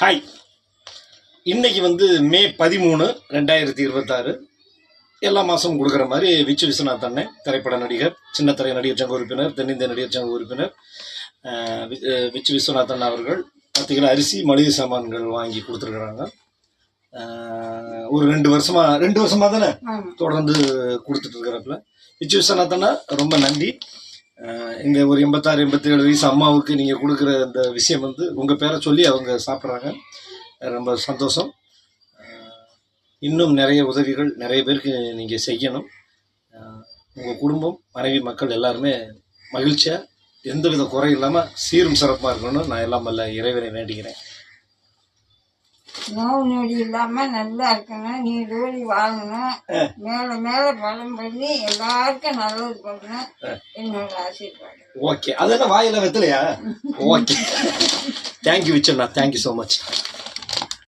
Hi. இன்னைக்கு மே 13, 2026. எல்லா மாதமும் கொடுக்குற மாதிரி விச்சு விஸ்வநாத் அண்ணன் திரைப்பட நடிகர், சின்ன திரை நடிகர் சங்க உறுப்பினர், தென்னிந்திய நடிகர் சங்க உறுப்பினர் விச்சு விஸ்வநாத் அண்ணன் அவர்கள் 10 கிலோ அரிசி, மளிகை சாமான்கள் வாங்கி கொடுத்துருக்குறாங்க. ஒரு 2 வருஷமா தானே தொடர்ந்து கொடுத்துட்டு இருக்கிறப்பல விச்சு விஸ்வநாத் அண்ணா ரொம்ப நன்றி. இந்த ஒரு 86, 87 வயசு அம்மாவுக்கு நீங்கள் கொடுக்குற இந்த விஷயம் உங்கள் பேரை சொல்லி அவங்க சாப்பிட்றாங்க. ரொம்ப சந்தோஷம். இன்னும் நிறைய உதவிகள் நிறைய பேருக்கு நீங்கள் செய்யணும். உங்கள் குடும்பம், மனைவி, மக்கள் எல்லாருமே மகிழ்ச்சியாக எந்தவித குறை இல்லாமல் சீரும் சிறப்பாக இருக்கணும்னு நான் எல்லாம் வல்ல இறைவனை வேண்டிக்கிறேன். நோவு நொடி இல்லாம நல்லா இருக்கணும், நீ தோழி வாழணும், மேல மேல பலம் பண்ணி எல்லாருக்கும் நல்லது பண்ணணும் என்னோட ஆசீர்வாதம். ஓகே, அதெல்லாம் வாயில வெத்தலையா? ஓகே, தேங்க்யூ விச்சண்ணா, தேங்க்யூ ஸோ மச்.